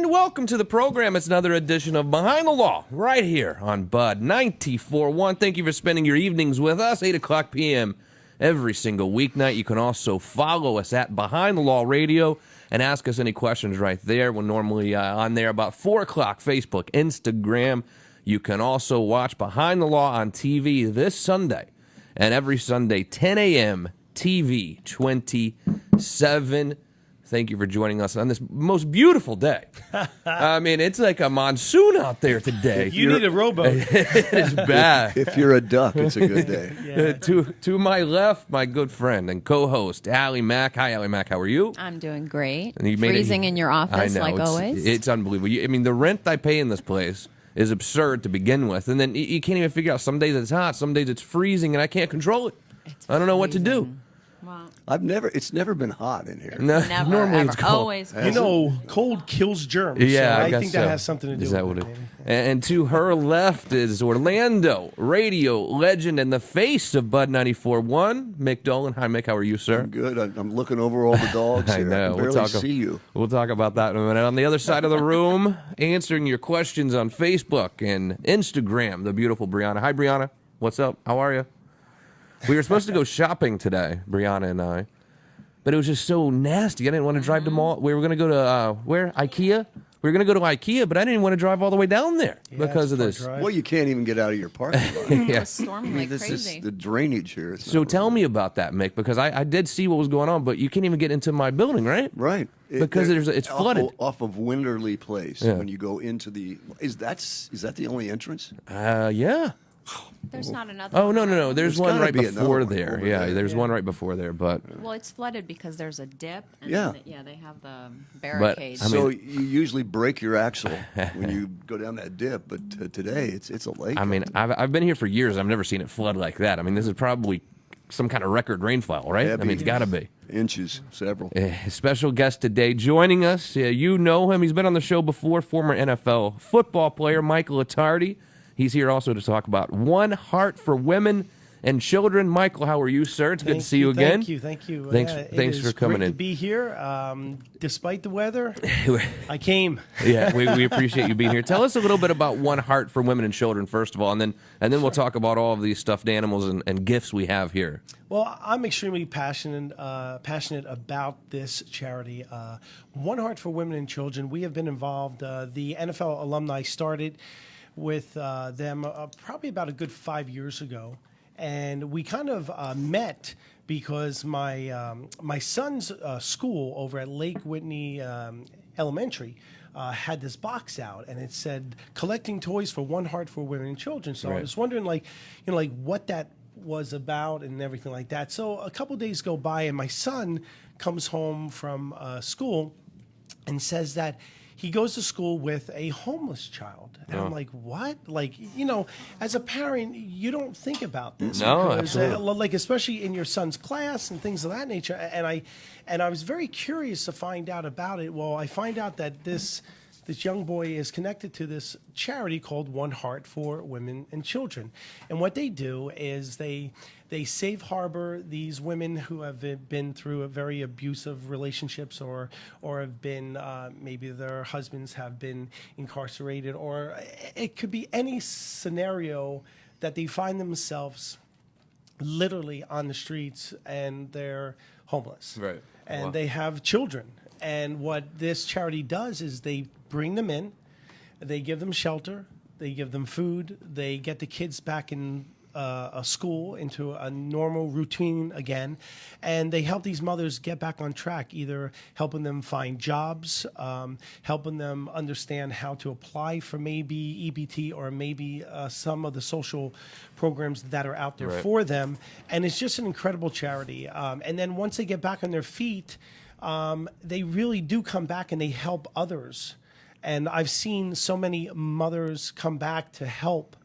And welcome to the program. It's another edition of Behind the Law right here on Bud 94.1. Thank you for spending your evenings with us, 8 o'clock p.m. every single weeknight. You can also follow us at Behind the Law Radio and ask us any questions right there. We're normally on there about 4 o'clock, Facebook, Instagram. You can also watch Behind the Law on TV this Sunday and every Sunday, 10 a.m. TV 27. Thank you for joining us on this most beautiful day. I mean, it's like a monsoon out there today. You need a rowboat. It's bad. If you're a duck, it's a good day. Yeah. To my left, my good friend and co-host, Allie Mack. Hi, Allie Mack. How are you? I'm doing great. And you made Freezing in your office, I know, like always. It's unbelievable. I mean, the rent I pay in this place is absurd to begin with. And then you can't even figure out. Some days it's hot, some days it's freezing, and I can't control it. I don't know what to do. Wow. It's never been hot in here. No, Never, normally ever. it's cold. Always. You know, cold kills germs. Yeah, so I guess think so. that has something to do Is with that what it. it? Maybe. And to her left is Orlando radio legend and the face of Bud 94.1, Mick Dolan. Hi, Mick. How are you, sir? I'm good. I'm looking over all the dogs I here. know. I can barely see you. We'll talk about that in a minute. On the other side of the room, answering your questions on Facebook and Instagram, the beautiful Brianna. Hi, Brianna. What's up? How are you? We were supposed to go shopping today, Brianna and I, but it was just so nasty. I didn't want to drive to mall. We were going to go to, where? IKEA? We were going to go to IKEA, but I didn't want to drive all the way down there because of it's this. a far drive. Well, you can't even get out of your parking lot. It Yeah. was storming like This crazy. is the drainage here. It's So not tell me about that, Mick, because I did see what was going on, but you can't even get into my building, right? right. Because it's flooded. off of Winderley Place. Yeah. When you go into the is that the only entrance? Yeah. There's not another Oh, one. no. There's There's one gotta right be another before one there. over Yeah, there. there's one right before there, but Well, it's flooded because there's a dip. And Yeah. they have the barricades. I mean- So you usually break your axle when you go down that dip, but today it's a lake. I mean, I've been here for years. I've never seen it flood like that. I mean, this is probably some kind of record rainfall, right? I mean, it's got to be. inches, several. A special guest today joining us. You know him. He's been on the show before, former NFL football player Michael Attardi. He's here also to talk about One Heart for Women and Children. Michael, how are you, sir? It's good to see you again. Thank you. Thanks It for is coming great in. to be here. Despite the weather, I came. Yeah, we appreciate you being here. Tell us a little bit about One Heart for Women and Children, first of all, and then we'll talk about all of these stuffed animals and gifts we have here. Well, I'm extremely passionate about this charity. One Heart for Women and Children. We have been involved. The NFL alumni started with them probably about a good 5 years ago, and we kind of met because my son's school over at Lake Whitney Elementary had this box out, and it said collecting toys for One Heart for Women and Children. So I was wondering, like what that was about and everything like that. So a couple days go by, and my son comes home from school and says that he goes to school with a homeless child. And I'm like, what? Like, as a parent, you don't think about this. No, because, absolutely. like, especially in your son's class and things of that nature. And I was very curious to find out about it. Well, I find out that this young boy is connected to this charity called One Heart for Women and Children. And what they do is they safe harbor these women who have been through a very abusive relationships or have been, maybe their husbands have been incarcerated, or it could be any scenario that they find themselves literally on the streets and they're homeless. Right. And Wow. they have children. And what this charity does is they bring them in, they give them shelter, they give them food, they get the kids back in a school into a normal routine again, and they help these mothers get back on track, either helping them find jobs, helping them understand how to apply for maybe EBT or maybe some of the social programs that are out there for them. And it's just an incredible charity. And then once they get back on their feet, they really do come back and they help others. And I've seen so many mothers come back to help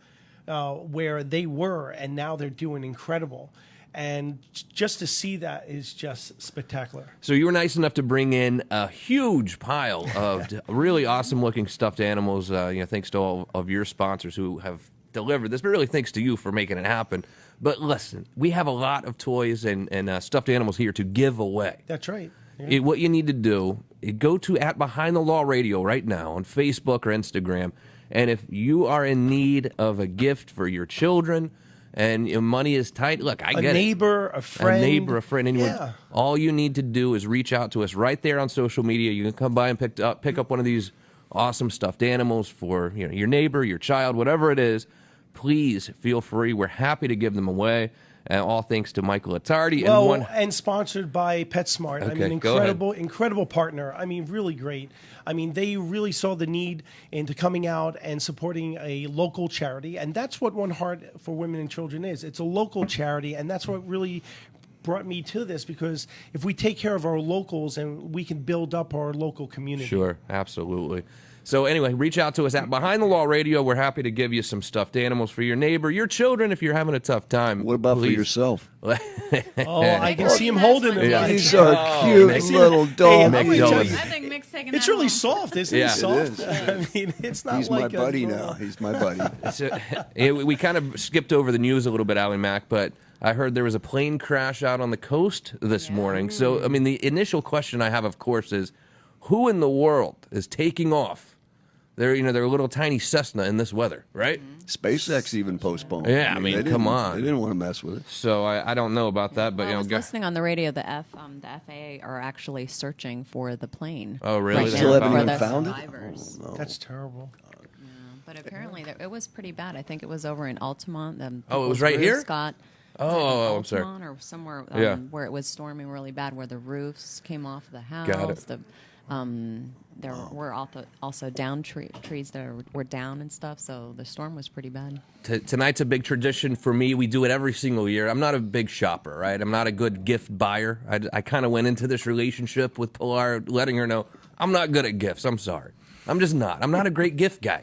where they were, and now they're doing incredible. And just to see that is just spectacular. So you were nice enough to bring in a huge pile of really awesome-looking stuffed animals. Thanks to all of your sponsors who have delivered this, but really thanks to you for making it happen. But listen, we have a lot of toys and stuffed animals here to give away. That's right. What you need to do, go to @Behind the Law Radio right now on Facebook or Instagram. And if you are in need of a gift for your children and your money is tight, look, I get it. A neighbor, a friend. Anyone. Yeah. All you need to do is reach out to us right there on social media. You can come by and pick up one of these awesome stuffed animals for your neighbor, your child, whatever it is. Please feel free. We're happy to give them away. And all thanks to Michael Attardi. And sponsored by PetSmart. Okay, incredible partner. I mean, really great. I mean, they really saw the need into coming out and supporting a local charity. And that's what One Heart for Women and Children is. It's a local charity, and that's what really brought me to this, because if we take care of our locals, and we can build up our local community. Sure, absolutely. So anyway, reach out to us at Behind the Law Radio. We're happy to give you some stuffed animals for your neighbor, your children, if you're having a tough time. What about please. for yourself? I can see him holding it. Yeah. These are cute little dogs. Mick Hey, Dillon. I think Mick's taking It's that really home. soft, isn't Yeah. it? Soft. It is. I mean, it's not He's like my buddy now. He's my buddy. So, we kind of skipped over the news a little bit, Allie Mac, but I heard there was a plane crash out on the coast this morning. So, I mean, the initial question I have, of course, is who in the world is taking off? They're a little tiny Cessna in this weather, right? SpaceX even postponed. Yeah, I mean, come on. They didn't want to mess with it. So I don't know about that, but I was listening on the radio. The FAA are actually searching for the plane. Oh, really? Right They still now haven't for even the found it? survivors. That's terrible. But apparently, it was pretty bad. I think it was over in Altamont. Oh, it was right here? Scott. Oh, I'm sorry. Or somewhere Yeah. where it was storming really bad, where the roofs came off the house. Got it. There were also down trees that were down and stuff, so the storm was pretty bad. Tonight's a big tradition for me. We do it every single year. I'm not a big shopper, right? I'm not a good gift buyer. I kind of went into this relationship with Pilar letting her know I'm not good at gifts. I'm sorry. I'm just not. I'm not a great gift guy.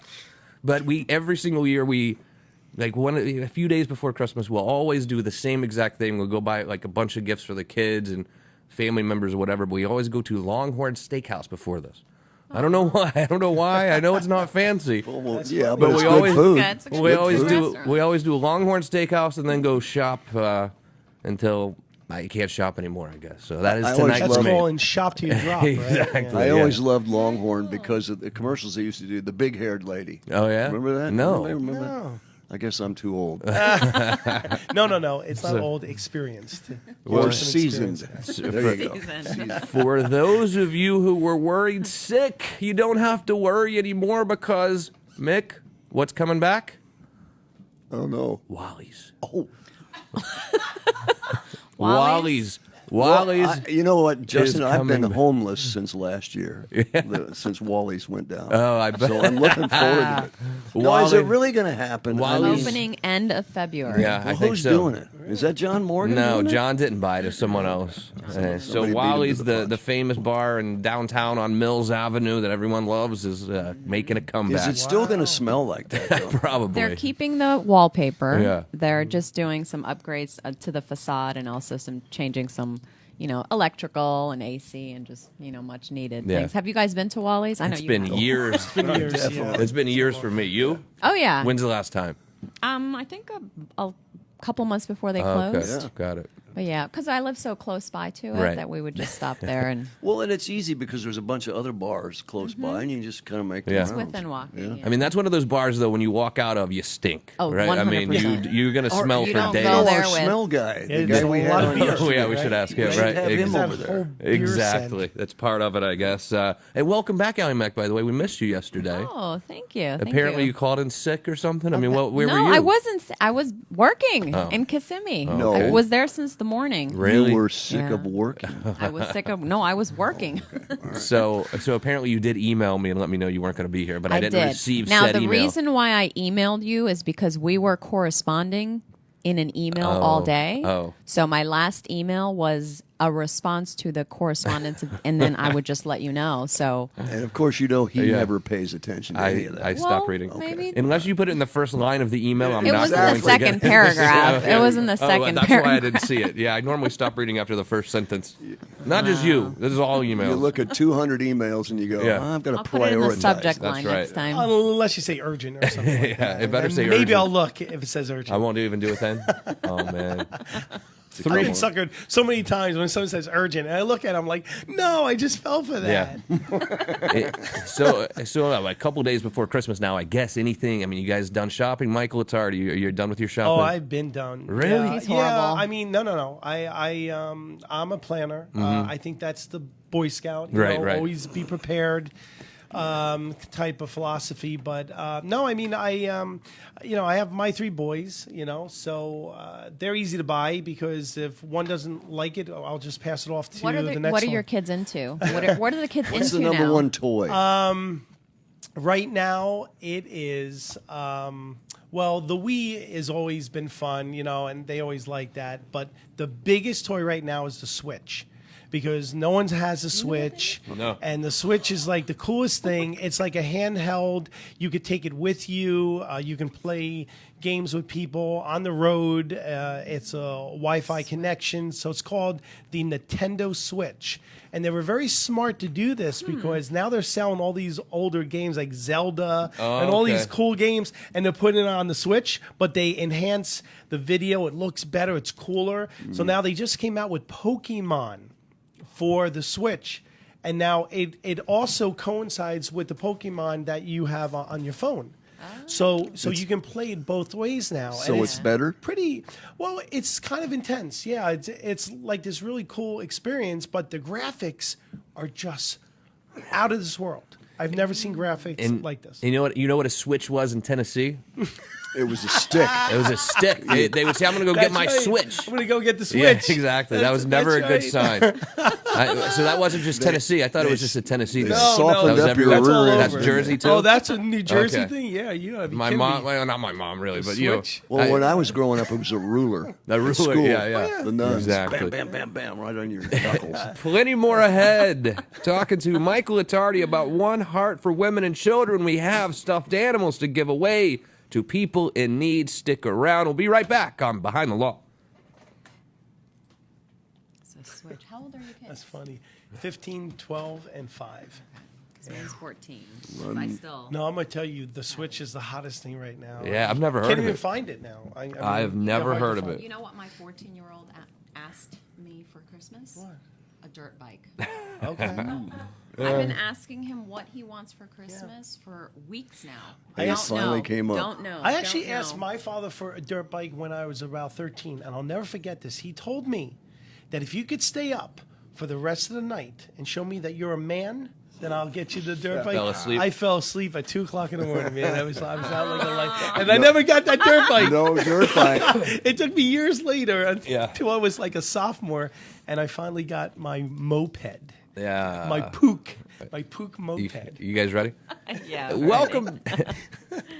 But every single year a few days before Christmas, we'll always do the same exact thing. We'll go buy like a bunch of gifts for the kids and family members or whatever, but we always go to Longhorn Steakhouse before this. I don't know why. I know it's not fancy. Well, yeah, But but it's we good always- food. It's a good We always restaurant. do a Longhorn Steakhouse and then go shop until I can't shop anymore, I guess. So that is I always tonight That's for me. calling shop till you drop, right? Exactly. I Yeah. always loved Longhorn because of the commercials they used to do. The big-haired lady. Oh yeah, Remember that? No. Anybody remember that? I guess I'm too old. No. It's not old. Experienced. Or Just an seasoned. experience. There you go. Seasoned. For those of you who were worried sick, you don't have to worry anymore because Mick, what's coming back? Oh, no. Wally's. Oh. Wally's. Well, Wally's. you know what, Justin? I've been coming. homeless since last year, since Wally's went down. Oh, I bet. So I'm looking forward to it. No, is Wally- it really going to happen? Wally's- Opening end of February. Yeah, I Well, think who's so. doing it? Is that John Morgan? No, doing it? John didn't buy it. It's someone else. So Somebody beat him to Wally's, the the punch. famous bar in downtown on Mills Avenue that everyone loves, is making a Is comeback. it still going to smell like that? Though? Probably. They're keeping the wallpaper. Yeah. They're just doing some upgrades to the facade and also changing some, electrical and AC and just, much needed Yeah. things. Have you guys been to Wally's? I know It's you been have. years. It's been years. Yeah. It's been years for me. You? Oh yeah. When's the last time? I think a couple months before they Oh, closed. okay. Got it. But yeah, because I live so close by to it Right. that we would just stop there and Well, and it's easy because there's a bunch of other bars close by, and you just kind of make the Yeah. it's rounds. within walking. Yeah. Yeah. I mean, that's one of those bars, though, when you walk out of, you stink. Oh, right? I mean, 100%. you're going to Or smell you for don't days. go Oh, there our with- smell guy. The Yeah, guy there's we a had lot of on beer. yesterday. Oh, yeah, we should ask him, We should right? have him That over there. whole beer Exactly. scent. That's part of it, I guess. And welcome back, Allie Mac, by the way. We missed you yesterday. Oh, thank you. Thank Apparently, you. you called in sick or something. I mean, where no, were you? I wasn't. I was working Oh. in Kissimmee. No. I was there since the morning. Really? You were sick Yeah. of working. I was sick of. No, I was working. So apparently you did email me and let me know you weren't going to be here, but I didn't did. receive Now said the email. reason why I emailed you is because we were corresponding in an email all day. Oh. So my last email was a response to the correspondence, and then I would just let you know. So And of course, he Yeah. never pays attention to any of that. I stopped Well, reading. maybe- Unless you put it in the first line of the email, I'm it not was in going the to second get it. paragraph. Okay. It was in the Oh, second that's paragraph. why I didn't see it. Yeah, I normally stop reading after the first sentence. Not just you. This is all emails. You look at 200 emails and you go, Yeah. "Oh, I've got to I'll put it in the prioritize. subject That's line right. next time. Unless you say urgent or something like Yeah, that. it better And say maybe urgent. I'll look if it says urgent. I won't even do it then. Oh man. I've been suckered so many times when someone says urgent, and I look at it, I'm like, no, I just fell for that. So a couple days before Christmas now, I guess anything. I mean, you guys done shopping? Michael Attardi, you're done with your shopping? Oh, I've been done. Really? Yeah, He's horrible. Yeah, I mean, no. I'm a planner. I think that's the Boy Scout. You know, Right. Always be prepared. Type of philosophy, but no, I mean, I have my 3 boys, so they're easy to buy because if one doesn't like it, I'll just pass it off to What are the next What are one. your kids into? What are the kids What's into the number now? one toy? Right now, it is, well, the Wii has always been fun, and they always like that. But the biggest toy right now is the Switch. Because no one has a Switch, No. and the Switch is like the coolest thing. It's like a handheld. You could take it with you. You can play games with people on the road. It's a Wi-Fi connection, so it's called the Nintendo Switch. And they were very smart to do this because now they're selling all these older games like Zelda and all these cool games, and they're putting it on the Switch, but they enhance the video. It looks better. It's cooler. So now they just came out with Pokemon for the Switch, and now it also coincides with the Pokemon that you have on your phone. So you can play it both ways now. So and it's better? Pretty well. It's kind of intense. Yeah, it's like this really cool experience, but the graphics are just out of this world. I've never seen graphics like this. You know what a Switch was in Tennessee? It was a stick. It was a stick. They would say, "I'm going to go get my That's right. Switch." I'm going to go get the Switch. Yeah, exactly. That was never a good That's sign. So that wasn't just Tennessee. I thought it was just a Tennessee thing. No, Softened That was up your everywhere. That's all rear over. end. That's Jersey too. Oh, that's a New Jersey Okay. thing? Yeah, you gotta be My kidding mom, me. well, not my mom really, but Switch? Well, when I was growing up, it was a ruler. A ruler, At school. yeah. The nuns. Exactly. Bam, bam, bam, bam, right on your knuckles. Plenty more ahead. Talking to Michael Attardi about One Heart for Women and Children. We have stuffed animals to give away to people in need. Stick around. We'll be right back on Behind the Law. So Switch. How old are your kids? That's funny. 15, 12, and 5. Because mine's 14. If I still. No, I'm going to tell you, the Switch is the hottest thing right now. Yeah, I've never heard Can't of even it. find it now. I mean, I've never hard to heard of find. it. You know what my 14-year-old asked me for Christmas? What? A dirt bike. Okay. I've been asking him what he wants for Christmas for weeks now. I Don't asked- finally know. came up. Don't know. I actually Don't know. asked my father for a dirt bike when I was about 13, and I'll never forget this. He told me that if you could stay up for the rest of the night and show me that you're a man, then I'll get you the dirt bike. Fell asleep? I fell asleep at 2 o'clock in the morning, man. I was out like a light. And I never got that dirt bike. No dirt bike. It took me years later Yeah. until I was like a sophomore, and I finally got my moped. Yeah. My Pook You, moped. you guys ready? Yeah. Welcome.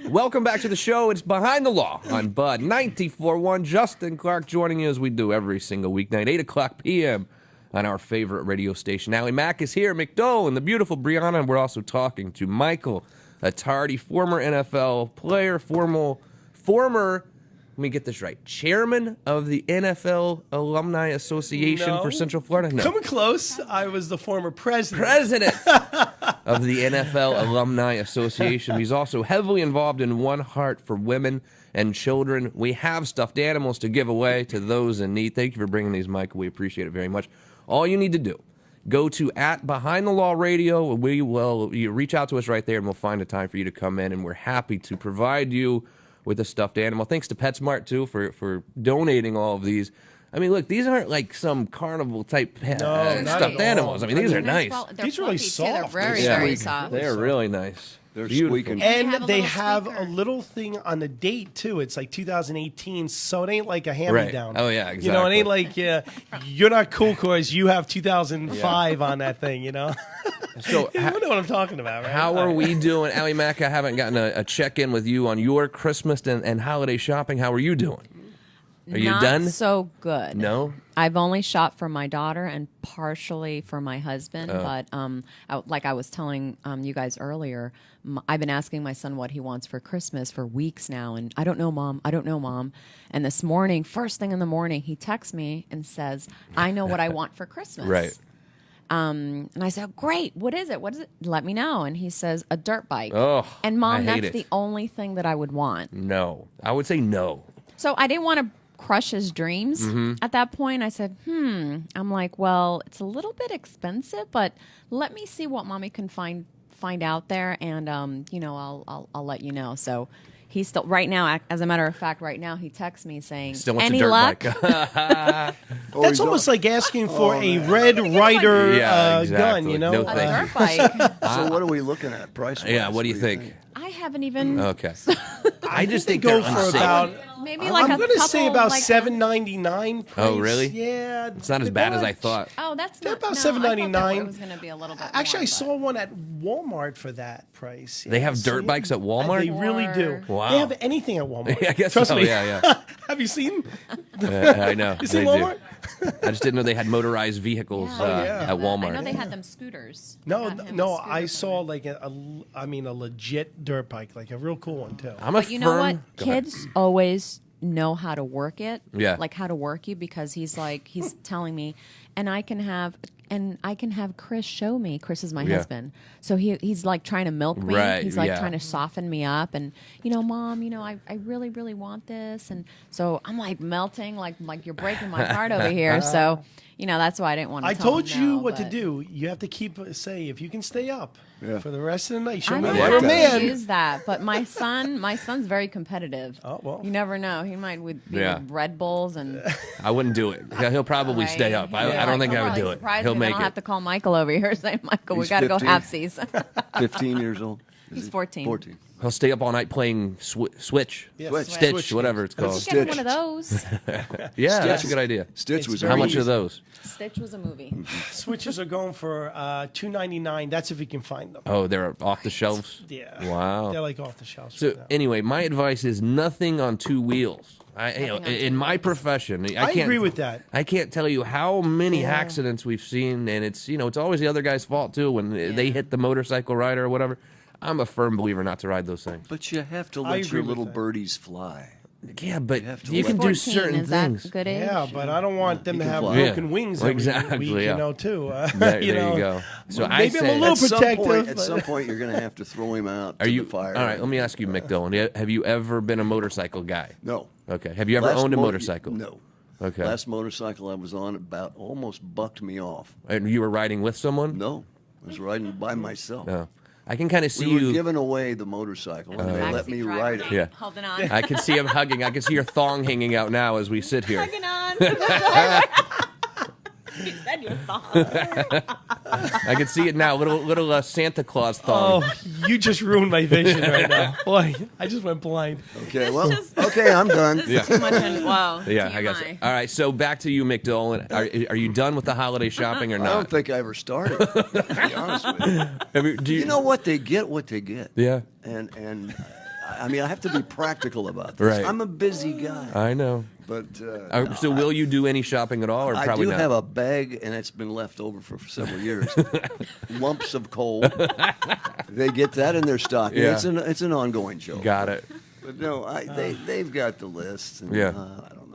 Welcome back to the show. It's Behind the Law on Bud 94.1. Justin Clark joining you as we do every single weeknight, 8 o'clock p.m. on our favorite radio station. Allie Mack is here, McDowell, and the beautiful Brianna. And we're also talking to Michael Attardi, former NFL player, former, let me get this right, chairman of the NFL Alumni Association No. for Central Florida? No. Coming close. I was the former president. President of the NFL Alumni Association. He's also heavily involved in One Heart for Women and Children. We have stuffed animals to give away to those in need. Thank you for bringing these, Michael. We appreciate it very much. All you need to do, go to @BehindTheLawRadio. You reach out to us right there, and we'll find a time for you to come in, and we're happy to provide you with a stuffed animal. Thanks to PetSmart, too, for donating all of these. I mean, look, these aren't like some carnival type not stuffed at animals. all. I mean, these are They're nice. fluffy, These are really too. They're soft. very, Yeah. very soft. They're really nice. They're Beautiful. squeaking. And have a they little have speaker. a little thing on the date too. It's like 2018, so it ain't like a hand-me-down. Right. Oh, yeah, You know, it ain't exactly. like you're not cool because you have 2005 on that thing. You know, So, you know what I'm talking about, right? how are we doing? Allie Mack, I haven't gotten a check-in with you on your Christmas and holiday shopping. How are you doing? Are you Not done? so good. No? I've only shopped for my daughter and partially for my husband. Oh. But like I was telling you guys earlier, I've been asking my son what he wants for Christmas for weeks now, and I don't know, Mom. I don't know, Mom. And this morning, first thing in the morning, he texts me and says, "I know what I want for Christmas." Right. And I said, "Great. What is it? What is it? Let me know." And he says, "A dirt bike." Oh, and Mom, I hate that's it. the only thing that I would want. No. I would say no. So I didn't want to crush his dreams at that point. I said, I'm like, well, it's a little bit expensive, but let me see what mommy can find out there, and I'll let you know. So he's still right now. As a matter of fact, right now he texts me saying, Still wants "Any a dirt luck?" bike. That's almost like asking for a Red Ryder Yeah, gun, exactly. you know? No, A thank dirt bike. So what are we looking at price? Yeah, what do you think? I haven't even. Okay. I just think go they're for unsafe. about. Maybe like I'm a going to couple, say about like, $7.99. Oh, really? Yeah, It's not as bad as I thought. Oh, that's They're not about no, I thought that $7.99. It was going to be a little bit. Actually, more, I saw one at Walmart for that price. They have dirt bikes at Walmart? They really do. Wow. They have anything at Walmart. I guess Trust so. me. Yeah. Have you seen? I know. You seen they do. Walmart? I just didn't know they had motorized vehicles yeah. at Walmart. I know they had them scooters. No, Got him a no. scooter I from saw it. like a legit dirt bike, like a real cool one too. I'm a But you know what? firm. Go ahead. Kids always know how to work it. Yeah. Like how to work you, because he's telling me, and I can have Chris show me. Chris is my Yeah. husband. So he's like trying to milk me. Right, He's like yeah. trying to soften me up, and Mom, I really, really want this. And so I'm like melting, like you're breaking my heart over here. So, that's why I didn't want to I tell told him you no, what to but do. You have to if you can stay up Yeah. for the rest of the night. Show I me don't you're a have to man. use that, but my son's very competitive. Oh, well. You never know. He might be Yeah. with Red Bulls and. I wouldn't do it. He'll probably Right. stay up. I Yeah. don't think He'll I would probably do it. surprise He'll me, make then I'll have it. to call Michael over here saying, Michael, we He's got to go 15. halfsies. 15 years old. He's 14. 14. He'll stay up all night playing Switch, Yes. Switch. Stitch, Switch. whatever it's called. Get him one of those. Yeah, that's a good idea. Stitch It's was very How much amazing. are those? Stitch was a movie. Switches are going for $2.99. That's if you can find them. Oh, they're off the shelves? Yeah. Wow. They're like off the shelves. So right now. anyway, my advice is nothing on two wheels. Nothing on two In my profession, I can't, agree with that. I can't tell you how many Yeah. accidents we've seen, and it's always the other guy's fault too when they hit the motorcycle rider or whatever. I'm a firm believer not to ride those things. But you have to I let agree your with little that. birdies fly. Yeah, but have to you let can them- do 14, certain is that things. good age? Yeah, but I don't want them you to can have fly. broken Yeah. wings Well, every exactly, week, yeah. too. There you go. So I maybe I'm say, a little At some protective. point, at but- some point, you're going to have to throw him out are to you the fire. all right? Let me ask you, Mick Dillon. Have you ever been a motorcycle guy? No. Okay. Have you ever Last owned a mo- motorcycle? No. Okay. Last motorcycle I was on about almost bucked me off. And you were riding with someone? No. I was riding by myself. No. I can kind of see We were you. giving away the motorcycle, and they let me ride it. Yeah. Holding on. I can see him hugging. I can see your thong hanging out now as we sit here. Hugging on. You said your thong. I can see it now. Little Santa Claus thong. Oh, you just ruined my vision right now. Boy, I just went blind. Okay, well, okay, I'm done. Yeah. Too much. Wow. Yeah, I guess. TMI. All right, so back to you, Mick Dillon. Are you done with the holiday shopping or I don't not? think I ever started, to be honest with you. I mean, do You know what? They get what they get. Yeah, And I mean, I have to be practical about this. Right. I'm a busy guy. I know. But So will you do any shopping at all, or I probably do not? have a bag, and it's been left over for several years. Lumps of coal. They get that in their stocking. Yeah. It's an ongoing joke. Got it. But no, they've got the list. And, Yeah. I don't know.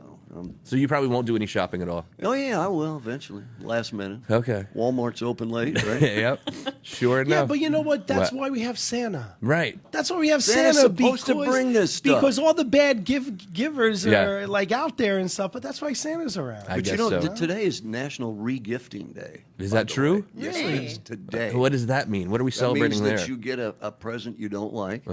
So you probably won't do any shopping at all. Oh yeah, I will eventually. Last minute. Okay. Walmart's open late, right? Yep. Sure enough. Yeah, but you know what? That's What? why we have Santa. Right. That's why we have Santa's Santa. supposed to bring this stuff. Because all the bad givers Yeah. are like out there and stuff. But that's why Santa's around. I But guess you know, so. today is National Regifting Day. Is by that the true? way. Yes, it is today. What does that mean? What are we That celebrating means there? that you get a present you don't like,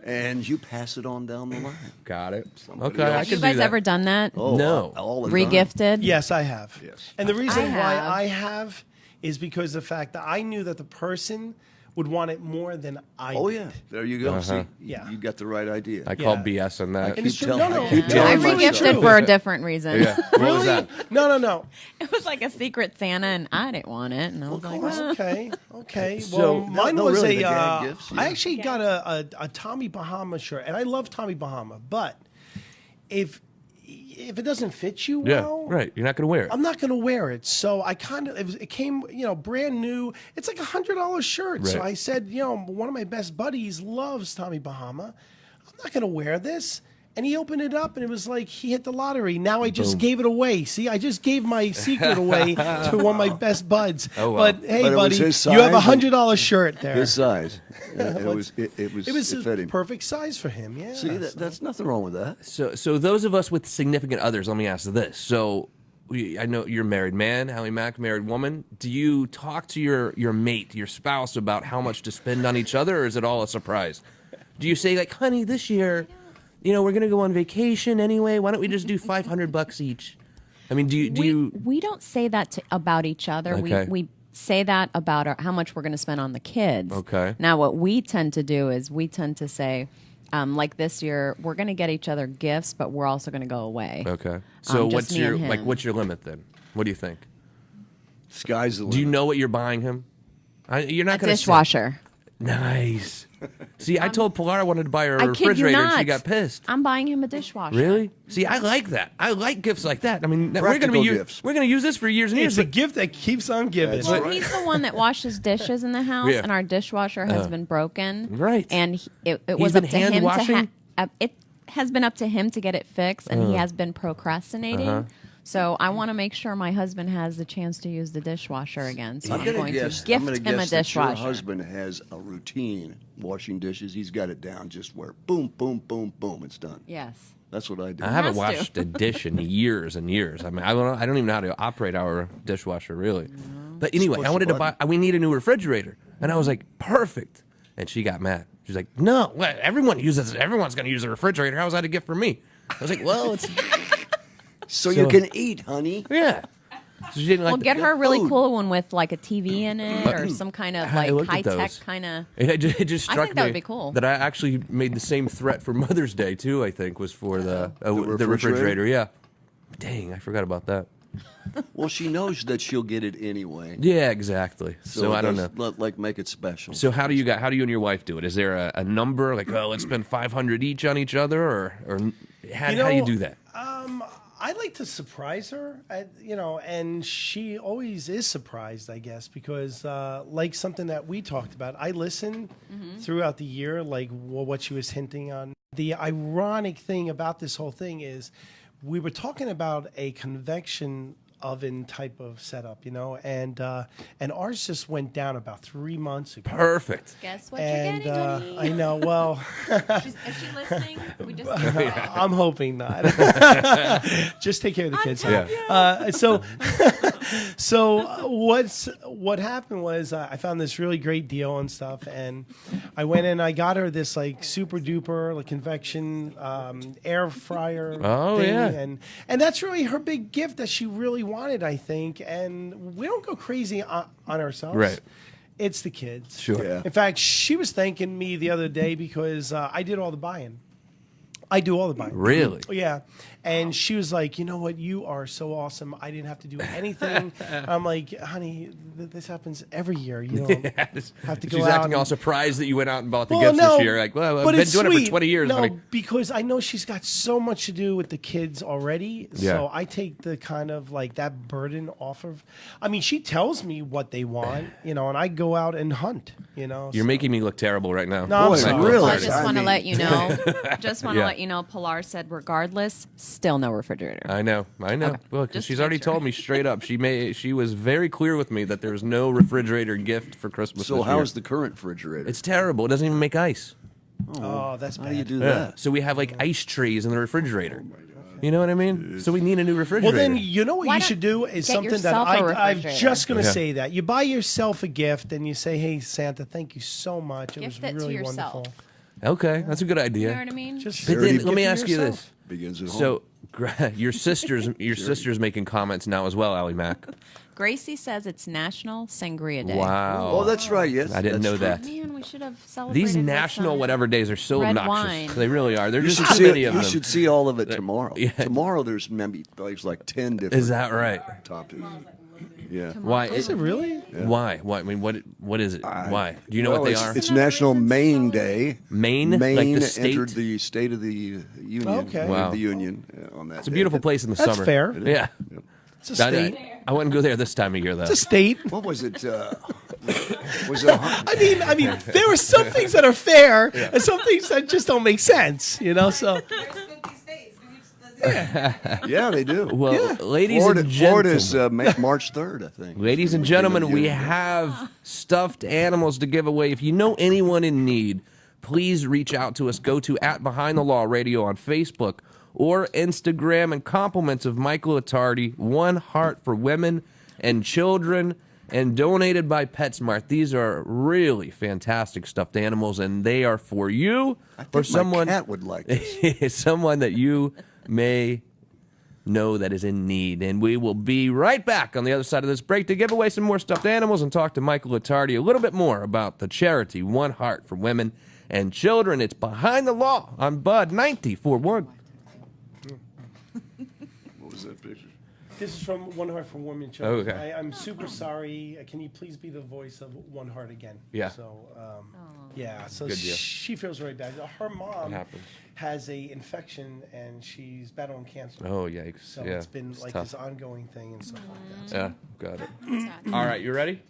and you pass it on down the line. Got it. Somebody Okay, else. I Have can you guys do that. ever done that? Oh, No. all the time. Regifted? Yes, I have. Yes. And the reason I why have. I have is because of the fact that I knew that the person would want it more than I Oh did. yeah, there you go. See, Yeah. you got the right idea. I call Yeah. BS on that. And it's true. telling- No, no. I keep Yeah. telling I It's myself. regifted true. for a different reason. Yeah. What was Really? that? No. It was like a secret Santa, and I didn't want it. And I was like, course. "Ah." Okay. So- Well, mine no, was really, a. the gag gifts, yeah. I actually got a Tommy Bahama shirt, and I love Tommy Bahama. But if it doesn't fit you Yeah. well, Right. You're not going to wear it. I'm not going to wear it. So I it came, brand new. It's like $100 shirt. So Right. I said, one of my best buddies loves Tommy Bahama. I'm not going to wear this. And he opened it up, and it was like he hit the lottery. Now I just gave it away. See, I just gave my secret away to one of my best buds. Oh, wow. But hey, But it was buddy, his you have a size $100 shirt there. His size. It It was a fitting. perfect size for him. Yeah. See, that's nothing wrong with that. So those of us with significant others, let me ask this. So I know you're a married man, Allie Mack, married woman. Do you talk to your mate, your spouse, about how much to spend on each other, or is it all a surprise? Do you say, like, honey, this year, we're going to go on vacation anyway. Why don't we just do $500 each? I mean, do you? We don't say that about each other. Okay. We say that about how much we're going to spend on the kids. Okay. Now, what we tend to do is we tend to say, like this year, we're going to get each other gifts, but we're also going to go away. Okay. So just what's me your and him. what's your limit then? What do you think? Sky's the limit. Do you know what you're buying him? You're not A going to dishwasher. Nice. See, I told Pilar I wanted to buy her a I kid you refrigerator, and she not. got pissed. I'm buying him a dishwasher. Really? See, I like that. I like gifts like that. I mean, we're going Practical to gifts. we're going to use this for years and years. It's a gift that keeps on giving. That's Well, he's the one that washes dishes in the house, Yeah. and our dishwasher has been broken. Right. And it He's was been up to hand him washing? to it has been up to him to get it fixed, and he has been procrastinating. So I want to make sure my husband has the chance to use the dishwasher again. So I'm gonna going to guess gift him a that your dishwasher. husband has a routine washing dishes. He's got it down just where boom, boom, boom, boom, it's done. Yes. That's what I do. I haven't has to. washed a dish in years and years. I mean, I don't even know how to operate our dishwasher, really. But anyway, push I the wanted to buy. button. We need a new refrigerator, and I was like, perfect. And she got mad. She's like, no, everyone's going to use a refrigerator. How is that a gift for me? I was like, well, it's So you can eat, honey. yeah. So she didn't like Well, the- get her a really food. cool one with like a TV in it or some kind of I like looked at high tech those. kind of. It just I struck think that me would be cool. that I actually made the same threat for Mother's Day too. I think was for the refrigerator? refrigerator. Yeah. Dang, I forgot about that. Well, she knows that she'll get it anyway. Yeah, exactly. So it I don't know. does, like make it special. So how do you and your wife do it? Is there a number like, oh, let's spend $500 each on each other, or how do you do that? I like to surprise her, and she always is surprised, I guess, because like something that we talked about, I listen throughout the year, like what she was hinting on. The ironic thing about this whole thing is we were talking about a convection oven type of setup, and ours just went down about 3 months ago. Perfect. Guess what And you're getting, honey? I know, well, Is she listening? We just I'm hoping not. Just take care of the kids. Yeah. So what happened was I found this really great deal and stuff, and I went in. I got her this like super duper like convection air fryer. Oh, thing, yeah. and that's really her big gift that she really wanted, I think. And we don't go crazy on ourselves. Right. It's the kids. Sure. Yeah. In fact, she was thanking me the other day because I did all the buying. I do all the buying. Really? Yeah. And she was like, you know what? You are so awesome. I didn't have to do anything. I'm like, honey, this happens every year. You don't have to go She's out. acting and- all surprised that you went out and bought the Well, gifts no, this year. Like, well, I've but been it's doing it sweet. for 20 years, No, honey. because I know she's got so much to do with the kids already. Yeah. So I take the kind of like that burden off of. I mean, she tells me what they want, and I go out and hunt. You're so- making me look terrible right now. No, I'm Boy, sorry. really? I just want to mean- let you know. Just want to Yeah. let you know. Pilar said, regardless, still no refrigerator. I know. Okay. Look, Just she's to already make sure. told me straight up. She was very clear with me that there's no refrigerator gift for Christmas. So this how's year. the current refrigerator? It's terrible. It doesn't even make ice. Oh, that's How bad. do you do Yeah. that? So we have like ice trays in the refrigerator. You know what I mean? So we need a new refrigerator. Well, then you know what Why you don't should do is get something that yourself a I'm refrigerator? just going to Yeah. say that you buy yourself a gift and you say, "Hey, Santa, thank you so much. It Gift was it to really yourself. wonniceful." Okay, that's a good idea. You know what I mean? Just But Charity then let me gift ask you yourself. this. Begins at home. So your sister's making comments now as well, Allie Mack. Gracie says it's National Sangria Day. Wow. Oh, that's right. Yes, I didn't that's know true. that. Man, we should have celebrated. These with national some whatever days are so red obnoxious. wine. They really are. There's You just should too see. many of You them. should see all of it tomorrow. Yeah. Tomorrow there's maybe like 10 different. Is that right? Topics. Yeah. Why? Is it really? Why? Why? I mean, what is it? Why? Do you know Well, what they it's, are? It's National Maine Day. Maine? Like Maine the state? entered the State of the Union. Okay. Wow. The Union on that. It's a beautiful place in the That's summer. fair. Yeah. It's a state. I wouldn't go there this time of year though. It's a state. What was it? Was it? I mean, there are some things that are fair and some things that just don't make sense. So Yeah, they do. Well, ladies and Florida's gentlemen. March 3rd, I think. Ladies and gentlemen, we have stuffed animals to give away. If you know anyone in need, please reach out to us. Go to @BehindTheLawRadio on Facebook or Instagram, and compliments of Michael Attardi, One Heart for Women and Children, and donated by PetSmart. These are really fantastic stuffed animals, and they are for you I or think someone. my cat would like this. Someone that you may know that is in need. And we will be right back on the other side of this break to give away some more stuffed animals and talk to Michael Attardi a little bit more about the charity One Heart for Women and Children. It's Behind the Law on Bud 94.1. What was that picture? This is from One Heart for Women and Children. Okay. I'm super sorry. Can you please be the voice of One Heart again? Yeah. So, yeah. So Good deal. she feels really bad. Her mom happens. has a infection and she's battling cancer. Oh, yikes. So yeah, it's been like tough. this ongoing thing and stuff like that. Yeah, got it. All right, you ready?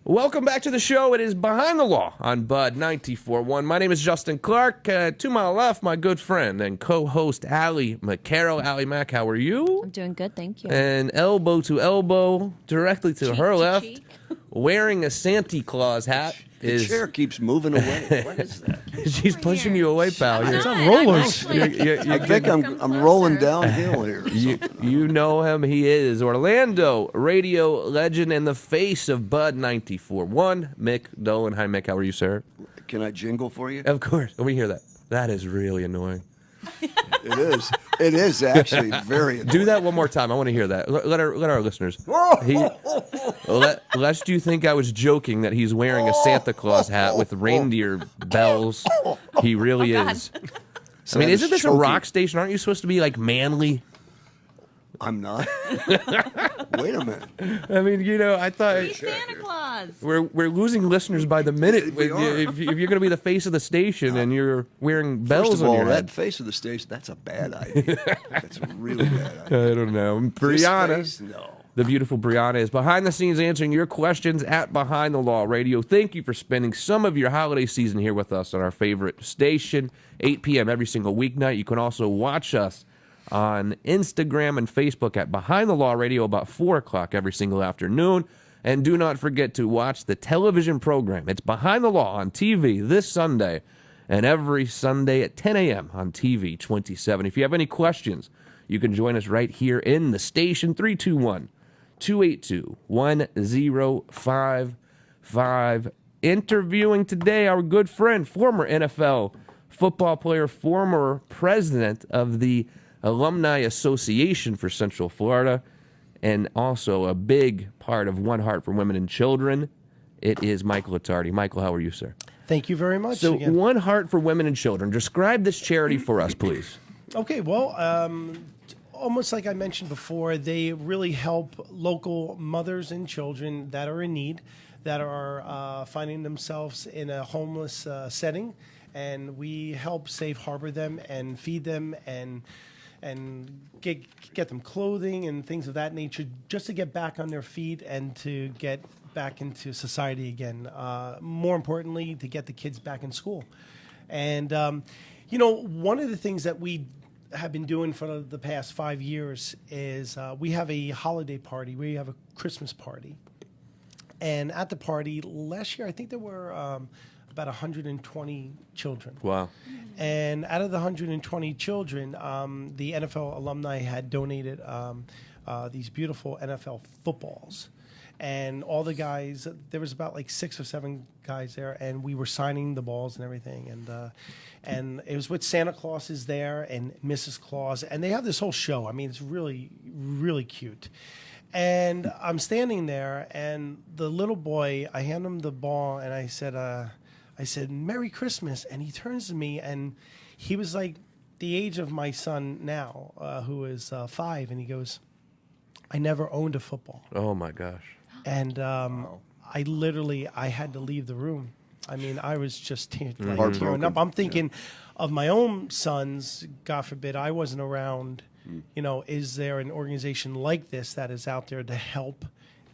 Welcome back to the show. It is Behind the Law on Bud 94.1. My name is Justin Clark. To my left, my good friend and co-host Allie McCarroll. Allie Mack, how are you? I'm doing good, thank you. And elbow to elbow, directly to Cheek her to left, cheek. wearing a Santa Claus hat. The chair keeps moving away. What is that? She's pushing you away, pal. It's on rollers. I think I'm rolling downhill here. You know him. He is Orlando radio legend and the face of Bud 94.1. Mick Dolan. Hi, Mick. How are you, sir? Can I jingle for you? Of course. Let me hear that. That is really annoying. It is. It is actually very annoying. Do that one more time. I want to hear that. Let our listeners. Lest you think I was joking that he's wearing a Santa Claus hat with reindeer bells. He really is. I mean, isn't this a rock station? Aren't you supposed to be like manly? I'm not. Wait a minute. I mean, I thought He's Santa Claus. we're losing listeners by the minute. We are. If you're going to be the face of the station and you're wearing bells First of on your all, head. that face of the station, that's a bad idea. That's a really bad idea. I don't know. This Brianna. face, no. The beautiful Brianna is behind the scenes answering your questions at Behind the Law Radio. Thank you for spending some of your holiday season here with us on our favorite station, 8 p.m. every single weeknight. You can also watch us on Instagram and Facebook at Behind the Law Radio about 4 o'clock every single afternoon. And do not forget to watch the television program. It's Behind the Law on TV this Sunday and every Sunday at 10 a.m. on TV 27. If you have any questions, you can join us right here in the station, 321-282-1055. Interviewing today our good friend, former NFL football player, former president of the Alumni Association for Central Florida, and also a big part of One Heart for Women and Children. It is Michael Attardi. Michael, how are you, sir? Thank you very much. So, again. One Heart for Women and Children. Describe this charity for us, please. Okay, well, almost like I mentioned before, they really help local mothers and children that are in need, that are finding themselves in a homeless setting, and we help safe harbor them and feed them and get them clothing and things of that nature, just to get back on their feet and to get back into society again. More importantly, to get the kids back in school. And, one of the things that we have been doing for the past 5 years is we have a holiday party. We have a Christmas party. And at the party last year, I think there were about 120 children. Wow. And out of the 120 children, the NFL alumni had donated these beautiful NFL footballs. And all the guys, there was about like 6 or 7 guys there, and we were signing the balls and everything. And it was with Santa Claus is there and Mrs. Claus. And they have this whole show. I mean, it's really, really cute. And I'm standing there, and the little boy, I hand him the ball, and I said, Merry Christmas. And he turns to me, and he was like the age of my son now, who is 5. And he goes, I never owned a football. Oh, my gosh. And I had to leave the room. I mean, I was just tearing Heartbroken. up. I'm thinking of my own sons. God forbid I wasn't around. Is there an organization like this that is out there to help